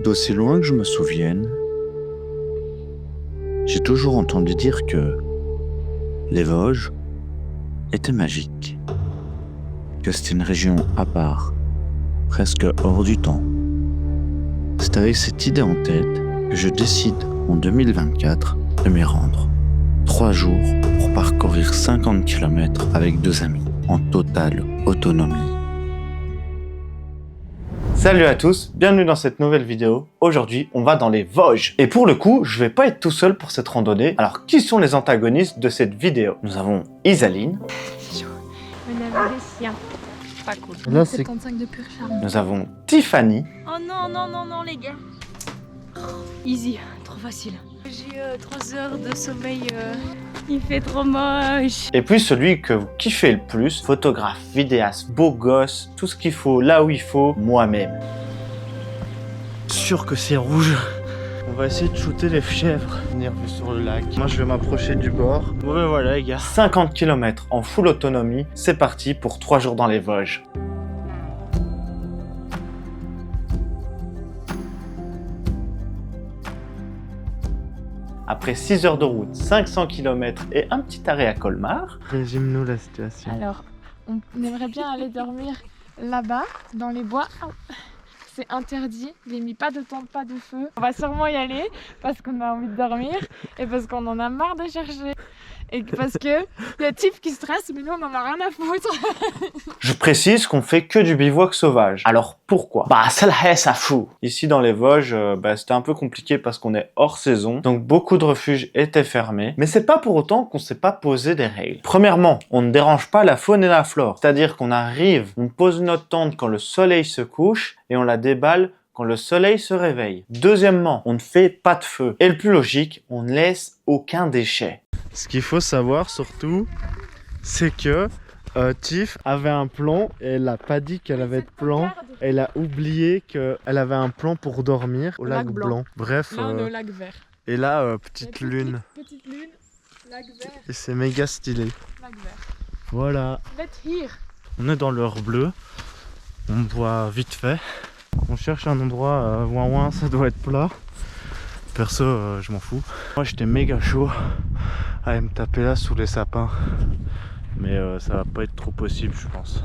D'aussi loin que je me souvienne, j'ai toujours entendu dire que les Vosges étaient magiques, que c'était une région à part, presque hors du temps. C'est avec cette idée en tête que je décide en 2024 de m'y rendre. 3 jours pour parcourir 50 km avec 2 amis, en totale autonomie. Salut à tous, bienvenue dans cette nouvelle vidéo. Aujourd'hui, on va dans les Vosges. Et pour le coup, je vais pas être tout seul pour cette randonnée. Alors, qui sont les antagonistes de cette vidéo? Nous avons Isaline. On avait des chiens. Pas cool. Là, 75 de pur charme. Nous avons Tiffany. Oh non, non, non, non, les gars. Easy, trop facile. J'ai 3 heures de sommeil. Il fait trop moche. Et puis celui que vous kiffez le plus, photographe, vidéaste, beau gosse, tout ce qu'il faut, là où il faut, moi-même. Sûr que c'est rouge. On va essayer de shooter les chèvres, venir vu sur le lac. Moi je vais m'approcher du bord. Bon ben voilà les gars. 50 km en full autonomie, c'est parti pour 3 jours dans les Vosges. Après 6 heures de route, 500 km et un petit arrêt à Colmar. Résume-nous la situation. Alors, on aimerait bien aller dormir là-bas, dans les bois. C'est interdit, j'ai mis pas de tente, pas de feu. On va sûrement y aller parce qu'on a envie de dormir et parce qu'on en a marre de chercher. Et parce que y a Tiff qui stresse, mais nous on en a rien à foutre. Je précise qu'on fait que du bivouac sauvage. Alors pourquoi? Bah ça ça fout. Ici dans les Vosges, c'était un peu compliqué parce qu'on est hors saison, donc beaucoup de refuges étaient fermés. Mais c'est pas pour autant qu'on s'est pas posé des règles. Premièrement, on ne dérange pas la faune et la flore. C'est-à-dire qu'on arrive, on pose notre tente quand le soleil se couche et on la déballe quand le soleil se réveille. Deuxièmement, on ne fait pas de feu. Et le plus logique, on ne laisse aucun déchet. Ce qu'il faut savoir surtout, c'est que Tiff avait un plan et elle n'a pas dit qu'elle avait de plan. Elle a oublié qu'elle avait un plan pour dormir au lac blanc. Bref. Là on est au lac vert. Et là, petite lune. Petite lune, lac vert, Et c'est méga stylé. lac vert. Voilà. Let's hear. On est dans l'heure bleue. On voit vite fait. On cherche un endroit ouin, ça doit être plat. Perso, je m'en fous. Moi j'étais méga chaud à aller me taper là sous les sapins. Mais ça va pas être trop possible, je pense.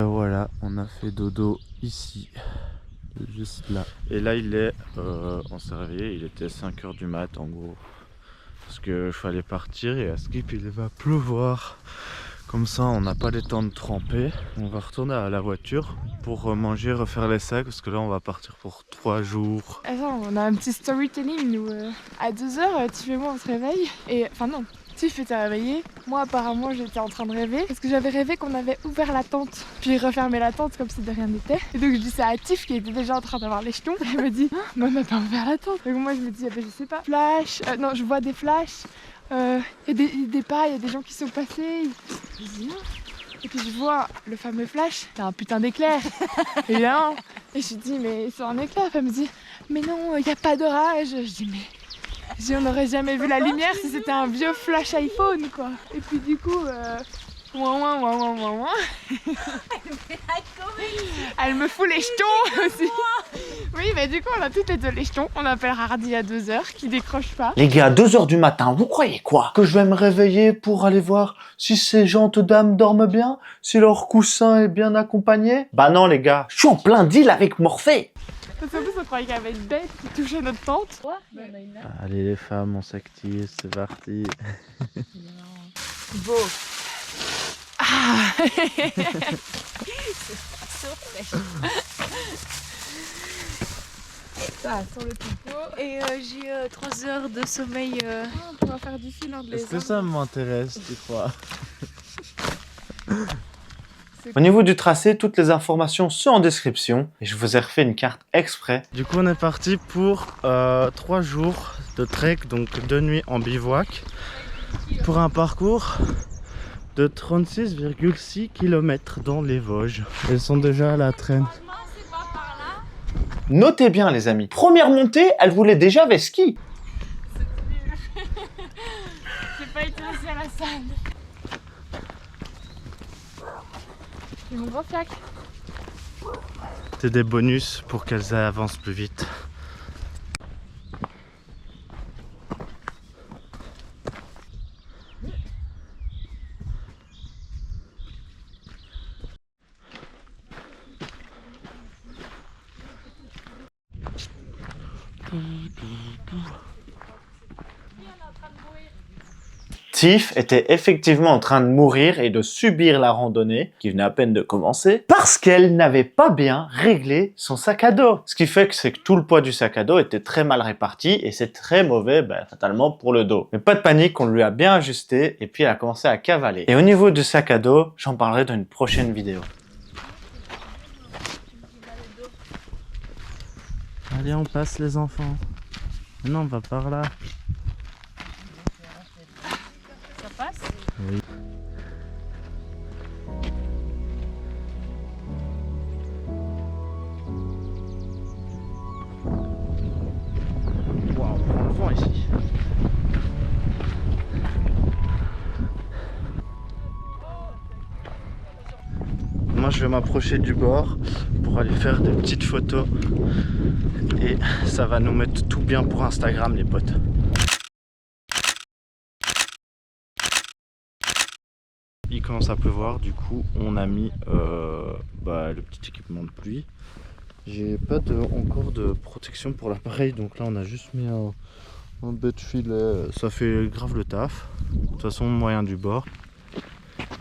Voilà, on a fait dodo ici, juste là. Et là on s'est réveillé, il était 5 h du mat en gros. Parce que fallait partir et à Skip il va pleuvoir. Comme ça on n'a pas le temps de tremper. On va retourner à la voiture pour manger, refaire les sacs. Parce que là on va partir pour 3 jours. Attends, on a un petit storytelling nous. À 2h, Tiff et moi on se réveille. Et enfin non. Tiff était réveillée, moi apparemment j'étais en train de rêver parce que j'avais rêvé qu'on avait ouvert la tente puis refermé la tente comme si de rien n'était. Et donc je dis ça à Tiff qui était déjà en train d'avoir les jetons. Elle me dit mais on n'a pas ouvert la tente. Donc moi je me dis je sais pas. Flash, non je vois des flashs, il y a des pas, il y a des gens qui sont passés. Je dis non. Et puis je vois le fameux flash, c'est un putain d'éclair. Évidemment. Et je dis mais c'est un éclair. Elle me dit mais non il n'y a pas d'orage. Je dis mais on n'aurait jamais vu la lumière si c'était un vieux flash iPhone quoi. Et puis du coup, elle me fout les jetons aussi. Oui mais du coup on a toutes les deux les jetons. On appelle Hardy à 2 h qui décroche pas. Les gars, à 2 h du matin, vous croyez quoi? Que je vais me réveiller pour aller voir si ces gentes dames dorment bien? Si leur coussin est bien accompagné? Bah non les gars, je suis en plein deal avec Morphée. Parce qu'en plus on croyait qu'il y avait une bête qui touchait notre tente. Allez les femmes, on s'active, c'est parti. Beau. Ah. Ça, sur le pipeau. Et j'ai 3 heures de sommeil. On pourra faire du fil entre les Est-ce que arbres. ça m'intéresse, tu crois? Au niveau du tracé, toutes les informations sont en description et je vous ai refait une carte exprès. Du coup on est parti pour 3 jours de trek, donc 2 nuits en bivouac. pour un parcours de 36,6 km dans les Vosges. Elles sont déjà à la traîne. Notez bien les amis, première montée, elle voulait déjà avec ski. J'ai pas été aussi à la salle. J'ai mon grand fiac. C'est des bonus pour qu'elles avancent plus vite. Tiff était effectivement en train de mourir et de subir la randonnée, qui venait à peine de commencer, parce qu'elle n'avait pas bien réglé son sac à dos. Ce qui fait que c'est que tout le poids du sac à dos était très mal réparti et c'est très mauvais, fatalement, pour le dos. Mais pas de panique, on lui a bien ajusté et puis elle a commencé à cavaler. Et au niveau du sac à dos, j'en parlerai dans une prochaine vidéo. Allez, on passe les enfants. Non, on va par là. Ça passe? Oui. Waouh, on prend le vent ici. Moi, je vais m'approcher du bord pour aller faire des petites photos. Et ça va nous mettre tout bien pour Instagram, les potes. Il commence à pleuvoir, du coup on a mis le petit équipement de pluie. J'ai pas encore de protection pour l'appareil, donc là on a juste mis un bête de filet. Ça fait grave le taf. De toute façon, moyen du bord.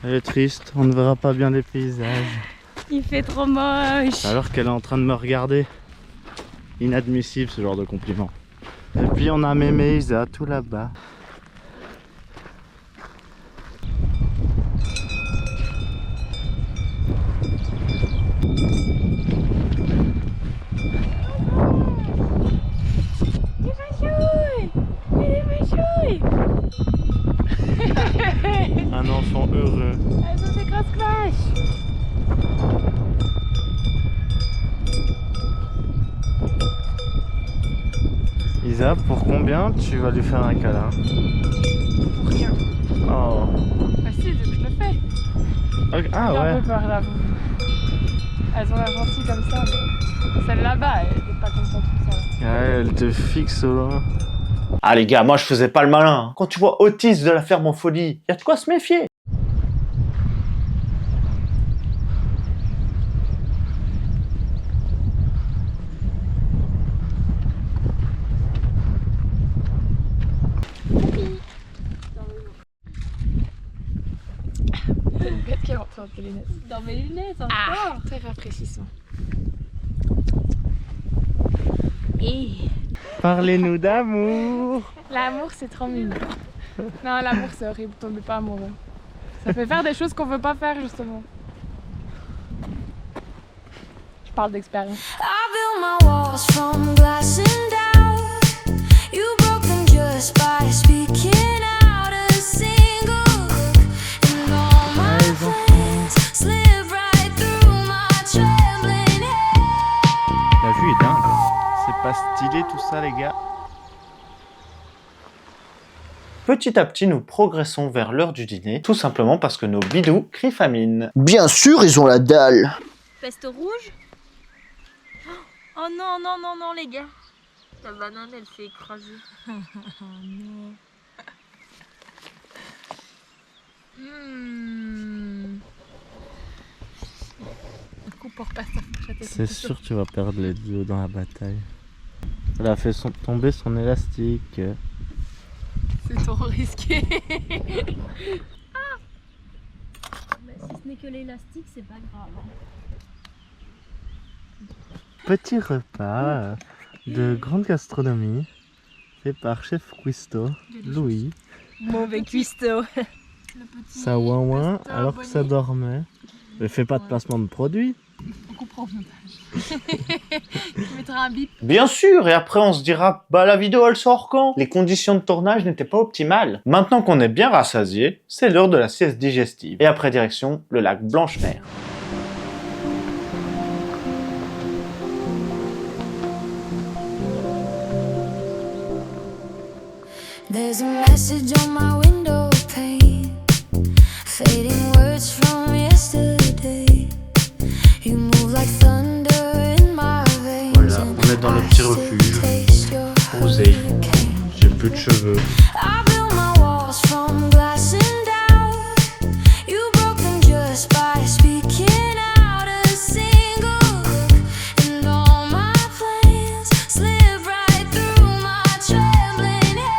Elle est triste, on ne verra pas bien les paysages. Il fait trop moche. Alors qu'elle est en train de me regarder. Inadmissible ce genre de compliment. Et puis on a Mémé Isa tout là-bas. Un enfant heureux. Elles ont des grosses cloches. Isa, pour combien tu vas lui faire un câlin? Pour rien. Oh. Bah si, je le fais. Okay. Ah J'ai ouais. un peu peur là. Elles ont l'air gentilles comme ça, mais celle là-bas, elle est pas contente tout ça. Ouais, elle te fixe au loin. Ah les gars, moi je faisais pas le malin. Quand tu vois Otis de la ferme en folie, y a de quoi se méfier. C'est une bête qui est rentrée entre les lunettes. Dans mes lunettes encore. Ah, très rafraîchissant. Et Parlez-nous d'amour. L'amour, c'est trop mignon. Non, l'amour, c'est horrible. Tombez pas amoureux. Ça fait faire des choses qu'on veut pas faire, justement. Je parle d'expérience. I built my walls from glass and doubt. You broke them just by speaking out a single look. And all my plans slip right through my trembling hand. La vue est dingue. C'est pas stylé tout ça, les gars. Petit à petit, nous progressons vers l'heure du dîner, tout simplement parce que nos bidous crient famine. Bien sûr, ils ont la dalle. peste rouge. Oh non, non, non, non, les gars. La banane, elle s'est écrasée. Oh non. Du coup, pour pas sa fourchette. C'est sûr que tu vas perdre les deux dans la bataille. Elle a fait tomber son élastique. C'est trop risqué. Mais si ce n'est que l'élastique, c'est pas grave. Petit repas de grande gastronomie fait par Chef Cuisto, Louis. Mauvais cuistot. Ça ouin ouin alors que ça dormait. Elle fait pas de placement de produit. On comprend le montage. Tu mettras un bip. Bien sûr, et après on se dira, bah la vidéo elle sort quand? Les conditions de tournage n'étaient pas optimales. Maintenant qu'on est bien rassasié, c'est l'heure de la sieste digestive. Et après direction, le lac Blanche-Mer. There's a message on my window pane, fading words from yesterday. You move like thunder in my veins. Voilà, on est dans le petit refuge. Rosé. J'ai plus de cheveux. I built my walls from glass and doubt. You broke them just by speaking out a single look, and all my plans slip right through my trembling hand.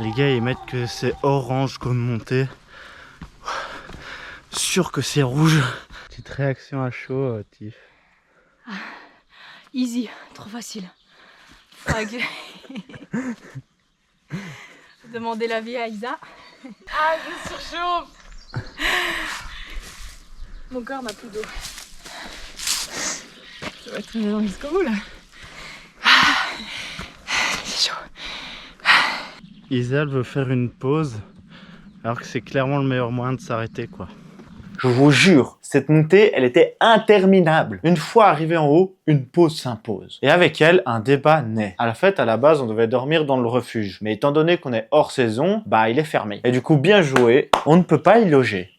Les gars, ils mettent que c'est orange comme montée. Sûr que c'est rouge. Petite réaction à chaud, Tiff. Easy, trop facile. Frag. Demandez l'avis à Isa. Ah, je surchauffe. Mon corps n'a plus d'eau. Ça va être très long jusqu'au bout là. C'est chaud. Isa, elle veut faire une pause, alors que c'est clairement le meilleur moyen de s'arrêter, quoi. Je vous jure, cette montée, elle était interminable. Une fois arrivé en haut, une pause s'impose. Et avec elle, un débat naît. À la fête, à la base, on devait dormir dans le refuge. Mais étant donné qu'on est hors saison, bah il est fermé. Et du coup, bien joué, on ne peut pas y loger.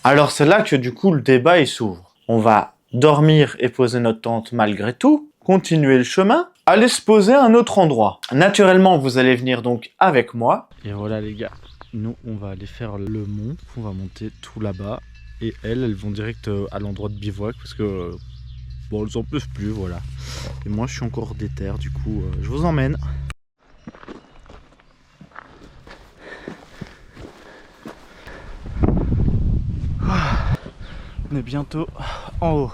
Alors c'est là que du coup le débat il s'ouvre. On va dormir et poser notre tente malgré tout, continuer le chemin, aller se poser à un autre endroit. Naturellement vous allez venir donc avec moi. Et voilà les gars, nous on va aller faire le mont, on va monter tout là-bas. Et elles vont direct à l'endroit de bivouac parce que bon elles en peuvent plus, voilà. Et moi je suis encore déter, du coup je vous emmène. On est bientôt en haut.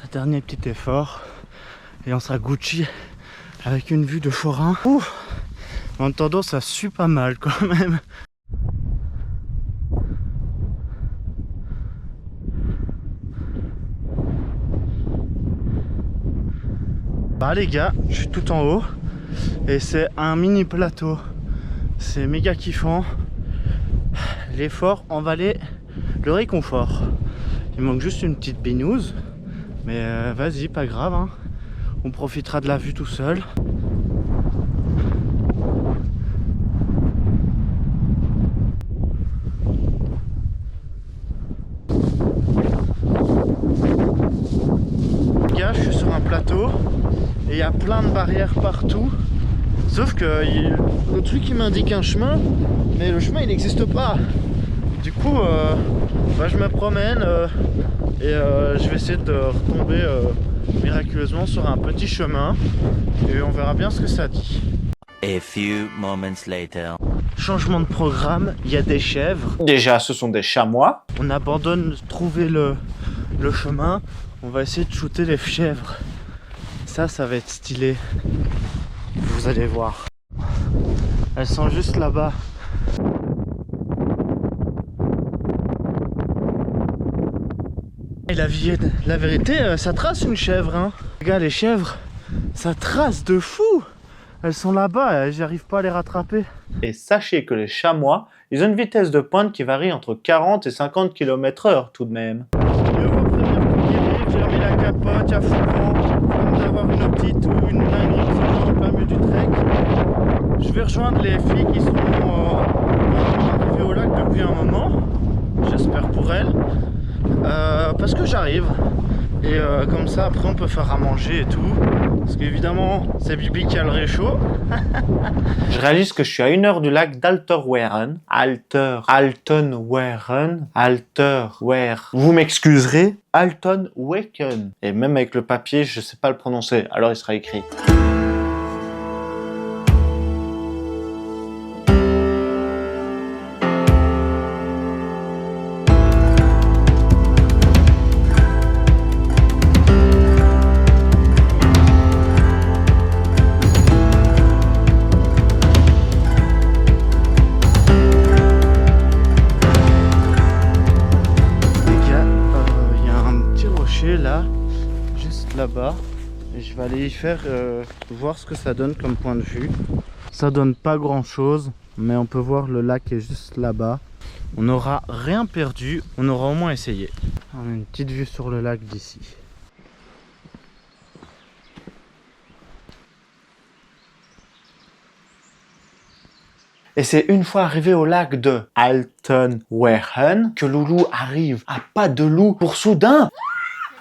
Un dernier petit effort. Et on sera Gucci avec une vue de forain. En attendant, ça sue pas mal quand même. Bah les gars, je suis tout en haut. Et c'est un mini plateau. C'est méga kiffant. L'effort en valait le réconfort. Il manque juste une petite binouse, mais vas-y, pas grave, hein. On profitera de la vue tout seul. Les gars, je suis sur un plateau et il y a plein de barrières partout. Sauf que le truc il m'indique un chemin, mais le chemin il n'existe pas. Du coup, bah, je me promène et je vais essayer de retomber miraculeusement sur un petit chemin et on verra bien ce que ça dit. A few moments later. Changement de programme, il y a des chèvres. Déjà, ce sont des chamois. On abandonne de trouver le chemin. On va essayer de shooter les chèvres. Ça va être stylé. Vous allez voir. Elles sont juste là-bas. Et la vérité, ça trace une chèvre, hein. Regarde les chèvres, ça trace de fou. Elles sont là-bas, j'arrive pas à les rattraper. Et sachez que les chamois, ils ont une vitesse de pointe qui varie entre 40 et 50 km/h tout de même. Je vous préviens pour guérir, j'ai remis la capote, il y a fou vent, comme d'avoir une petite ou une dinguerie qui s'en en plein milieu du trek. Je vais rejoindre les filles qui sont arrivées au lac depuis un moment, j'espère pour elles. Parce que j'arrive et comme ça après on peut faire à manger et tout parce qu'évidemment c'est Bibi qui a le réchaud. Je réalise que je suis à 1 heure du lac d'Alterweren. Vous m'excuserez, Altenweken. Et même avec le papier je sais pas le prononcer, alors il sera écrit. là-bas. Et je vais aller y faire voir ce que ça donne comme point de vue. Ça donne pas grand chose, mais on peut voir le lac est juste là-bas. On n'aura rien perdu, on aura au moins essayé. On a une petite vue sur le lac d'ici. Et c'est une fois arrivé au lac de Altenweren que Loulou arrive à pas de loup pour soudain.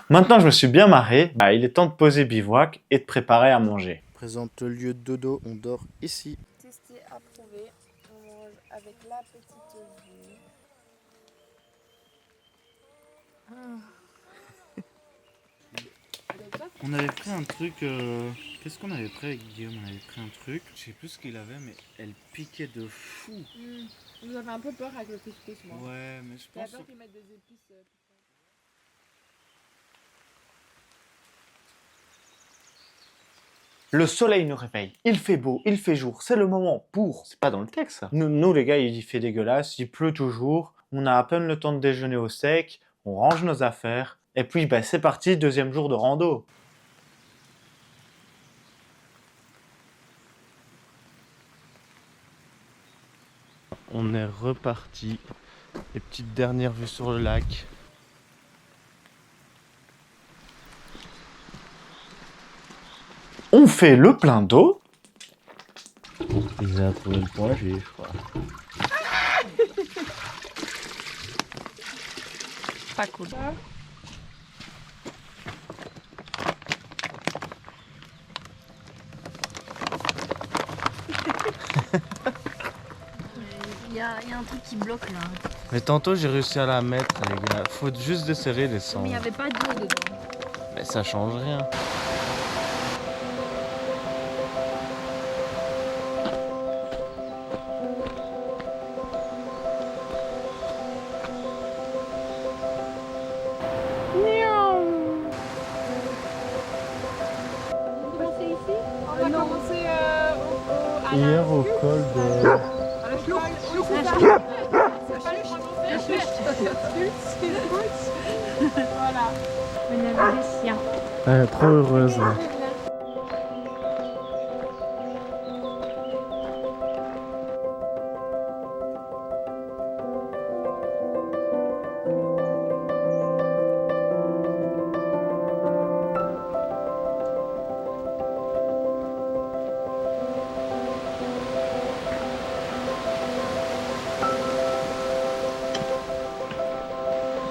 Maintenant je me suis bien marré, il est temps de poser bivouac et de préparer à manger. Présente le lieu de dodo, on dort ici. Testé, approuvé. On mange avec la petite vue. On avait pris un truc, qu'est-ce qu'on avait pris avec Guillaume? On avait pris un truc, je sais plus ce qu'il avait, mais elle piquait de fou. Vous avez un peu peur avec le couscous, moi. Ouais, mais je J'ai pense peur qu'ils mettent des épices. Le soleil nous réveille, il fait beau, il fait jour, c'est le moment pour... C'est pas dans le texte ça. Nous les gars, il fait dégueulasse, il pleut toujours, on a à peine le temps de déjeuner au sec, on range nos affaires, et puis c'est parti, deuxième jour de rando. On est reparti, les petites dernières vues sur le lac. On fait le plein d'eau. Ils ont trouvé le point G, je crois. Pas cool. Il y a un truc qui bloque là. Mais tantôt j'ai réussi à la mettre, les gars. Faut juste desserrer les Mais sangs. il n'y avait pas d'eau dedans. Mais ça change rien. On a commencé Hier au col de... Voilà. On avait des chiens. Elle est trop heureuse là.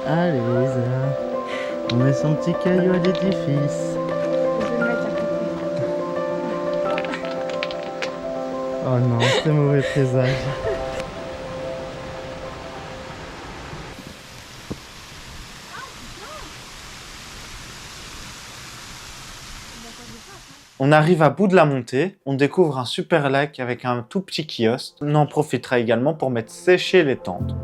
Allez Lisa, on met son petit caillou à l'édifice. Oh non, c'est mauvais présage. On arrive à bout de la montée, on découvre un super lac avec un tout petit kiosque. On en profitera également pour mettre sécher les tentes.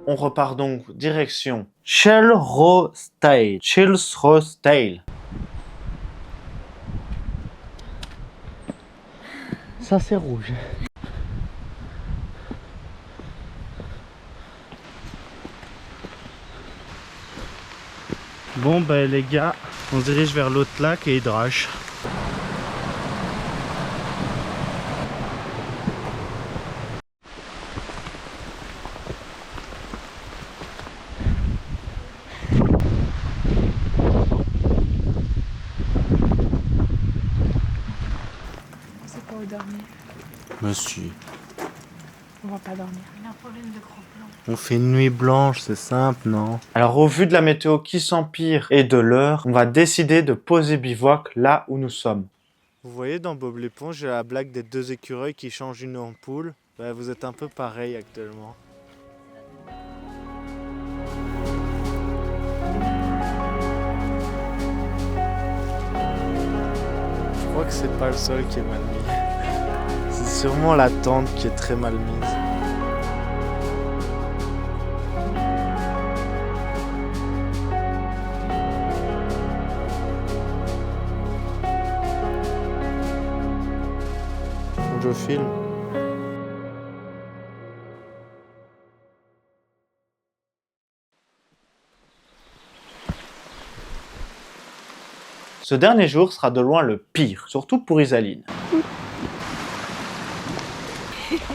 On repart donc direction Chilsroostale. Ça c'est rouge. Bon les gars, on se dirige vers l'autre lac et Hydrache. C'est pas où dormir. Monsieur. On va pas dormir. Il a un problème de gros plan. On fait une nuit blanche, c'est simple, non? Alors au vu de la météo qui s'empire et de l'heure, on va décider de poser bivouac là où nous sommes. Vous voyez dans Bob l'éponge, j'ai la blague des deux écureuils qui changent une ampoule. Vous êtes un peu pareil actuellement. crois que c'est pas le sol qui est mal mis. C'est sûrement la tente qui est très mal mise. Je filme. Ce dernier jour sera de loin le pire, surtout pour Isaline.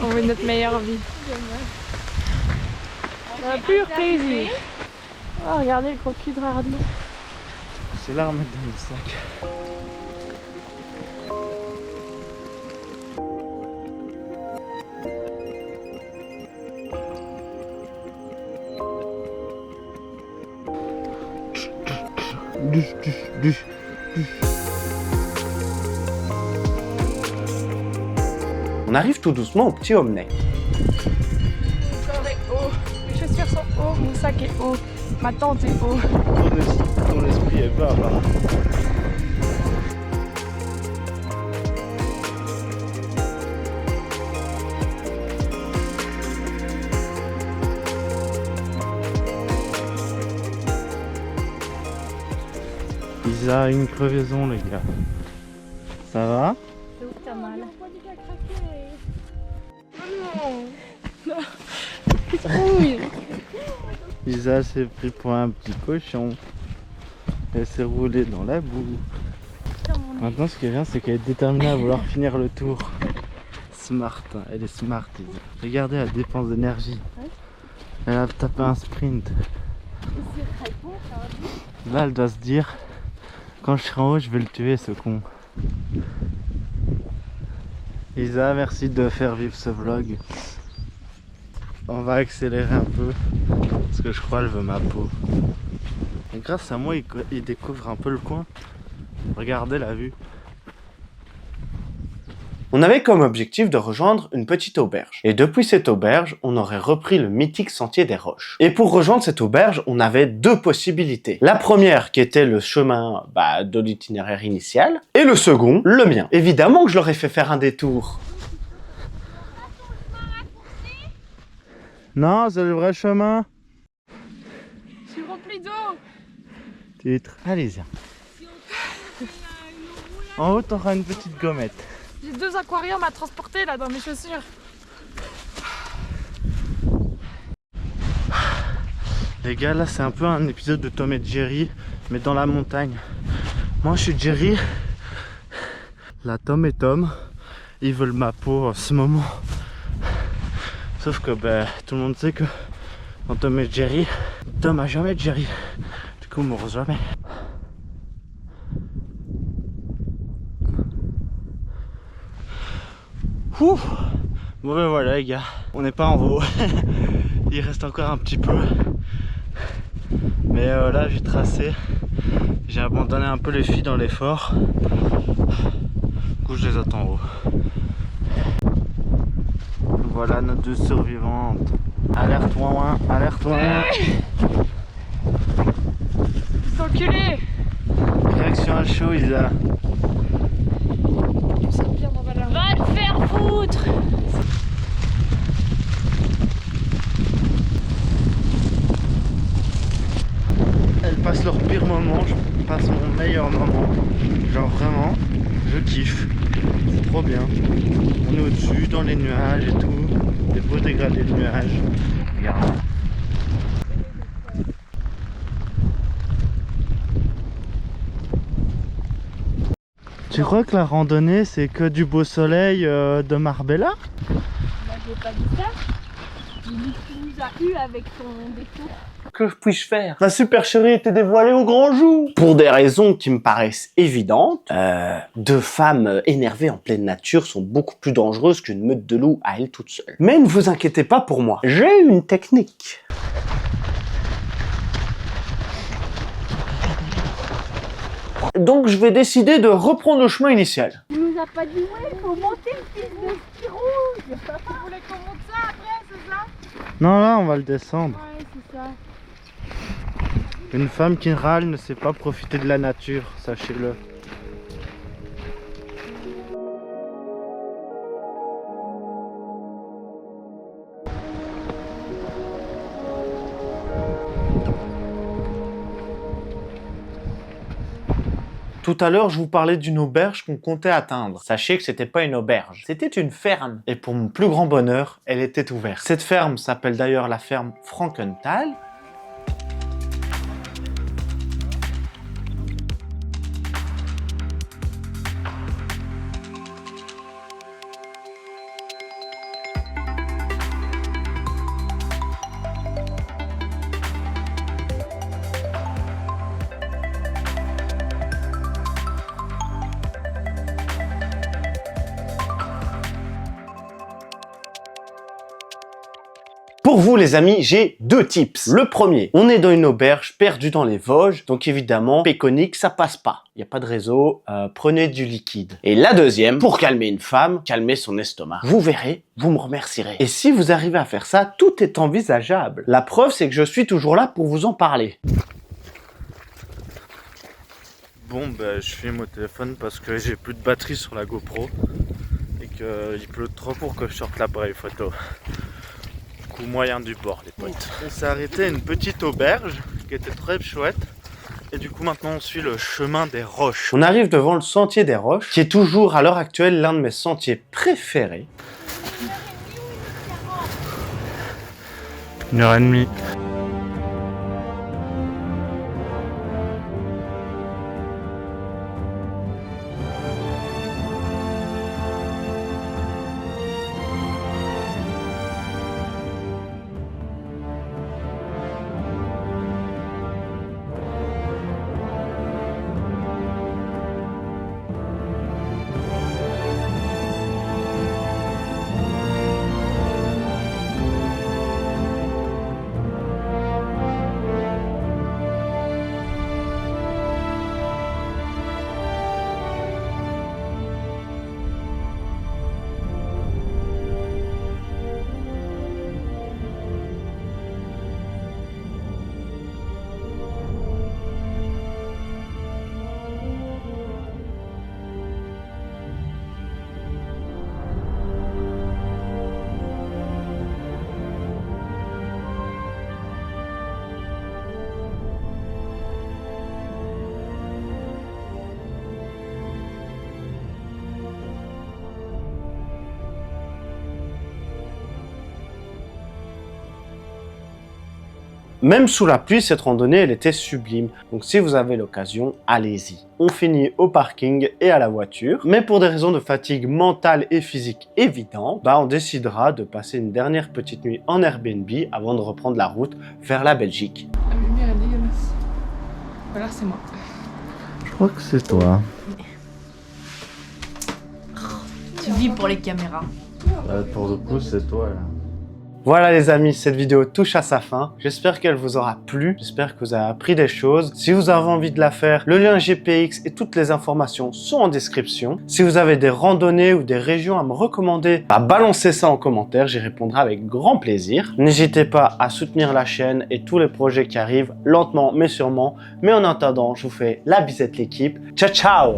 On veut notre meilleure vie. Un pur plaisir. Oh, regardez le croquis de Rardon. C'est là à remettre dans le sac. On arrive tout doucement au petit Omney. Mon corps est haut, mes chaussures sont hauts, mon sac est haut, ma tente est haut. Ton esprit est bas là. Isa a une crevaison les gars. Ça va? C'est où que t'as mal? Isa s'est pris pour un petit cochon. Elle s'est roulée dans la boue. Maintenant ce qui est bien c'est qu'elle est déterminée à vouloir finir le tour. Smart, hein. Elle est smart Isa. Regardez la dépense d'énergie. Elle a tapé un sprint. Là elle doit se dire, quand je serai en haut je vais le tuer ce con. Isa, merci de faire vivre ce vlog. On va accélérer un peu parce que je crois qu'elle veut ma peau. Et grâce à moi, il découvre un peu le coin. Regardez la vue. On avait comme objectif de rejoindre une petite auberge. Et depuis cette auberge, on aurait repris le mythique sentier des roches. Et pour rejoindre cette auberge, on avait deux possibilités. La première qui était le chemin de l'itinéraire initial. Et le second, le mien. Évidemment que je leur ai fait faire un détour. Non, c'est le vrai chemin. Je suis remplie d'eau. Titre. Allez-y. En haut, t'auras une petite gommette. J'ai 2 aquariums à transporter là dans mes chaussures. Les gars, là c'est un peu un épisode de Tom et Jerry, mais dans la montagne. Moi je suis Jerry. Là Tom et Tom, ils veulent ma peau en ce moment. Sauf que tout le monde sait que dans Tom et Jerry, Tom a jamais Jerry. Du coup, on mourra jamais. Ouh. Bon ben voilà les gars, on n'est pas en haut. Il reste encore un petit peu. Mais là j'ai tracé. J'ai abandonné un peu les filles dans l'effort. Du coup je les attends en haut. Voilà nos 2 survivantes. Alerte ouin, alerte ouin. Ils sont enculés. Réaction à chaud Isa. Va te faire foutre! Elles passent leur pire moment, je passe mon meilleur moment. Genre vraiment, je kiffe. C'est trop bien. On est au-dessus, dans les nuages et tout. Des beaux dégradés de nuages. Regarde. Tu crois que la randonnée c'est que du beau soleil de Marbella? Moi j'ai pas dit ça. Il nous a eu avec son défaut. Que puis-je faire? Ma super chérie était dévoilée au grand jour. Pour des raisons qui me paraissent évidentes, 2 femmes énervées en pleine nature sont beaucoup plus dangereuses qu'une meute de loups à elles toutes seules. Mais ne vous inquiétez pas pour moi, j'ai une technique. Donc je vais décider de reprendre le chemin initial. Il nous a pas dit ouais, il faut monter le fils de ski rouge. Vous voulez qu'on monte ça après, c'est ça? Non là on va le descendre. Ouais, c'est ça. Une femme qui râle ne sait pas profiter de la nature, sachez-le. Tout à l'heure, je vous parlais d'une auberge qu'on comptait atteindre. Sachez que c'était pas une auberge, c'était une ferme. Et pour mon plus grand bonheur, elle était ouverte. Cette ferme s'appelle d'ailleurs la ferme Frankenthal. Pour vous les amis, j'ai 2 tips. Le premier, on est dans une auberge perdue dans les Vosges, donc évidemment, péconique, ça passe pas. Il n'y a pas de réseau, prenez du liquide. Et la deuxième, pour calmer une femme, calmer son estomac. Vous verrez, vous me remercierez. Et si vous arrivez à faire ça, tout est envisageable. La preuve, c'est que je suis toujours là pour vous en parler. Bon, je filme au téléphone parce que j'ai plus de batterie sur la GoPro et qu'il pleut trop pour que je sorte l'appareil photo. Du coup, moyen du bord, les potes. On s'est arrêté à une petite auberge qui était très chouette. Et du coup, maintenant, on suit le chemin des roches. On arrive devant le sentier des roches, qui est toujours à l'heure actuelle l'un de mes sentiers préférés. 1h30. Même sous la pluie, cette randonnée, elle était sublime. Donc si vous avez l'occasion, allez-y. On finit au parking et à la voiture. Mais pour des raisons de fatigue mentale et physique évidentes, on décidera de passer une dernière petite nuit en Airbnb avant de reprendre la route vers la Belgique. Ah mais elle est dégueulasse. Ou alors c'est moi. Je crois que c'est toi. Tu vis pour les caméras. Pour le coup, c'est toi là. Voilà les amis, cette vidéo touche à sa fin. J'espère qu'elle vous aura plu, j'espère que vous avez appris des choses. Si vous avez envie de la faire, le lien GPX et toutes les informations sont en description. Si vous avez des randonnées ou des régions à me recommander, balancez ça en commentaire, j'y répondrai avec grand plaisir. N'hésitez pas à soutenir la chaîne et tous les projets qui arrivent, lentement mais sûrement. Mais en attendant, je vous fais la bisette l'équipe. Ciao ciao!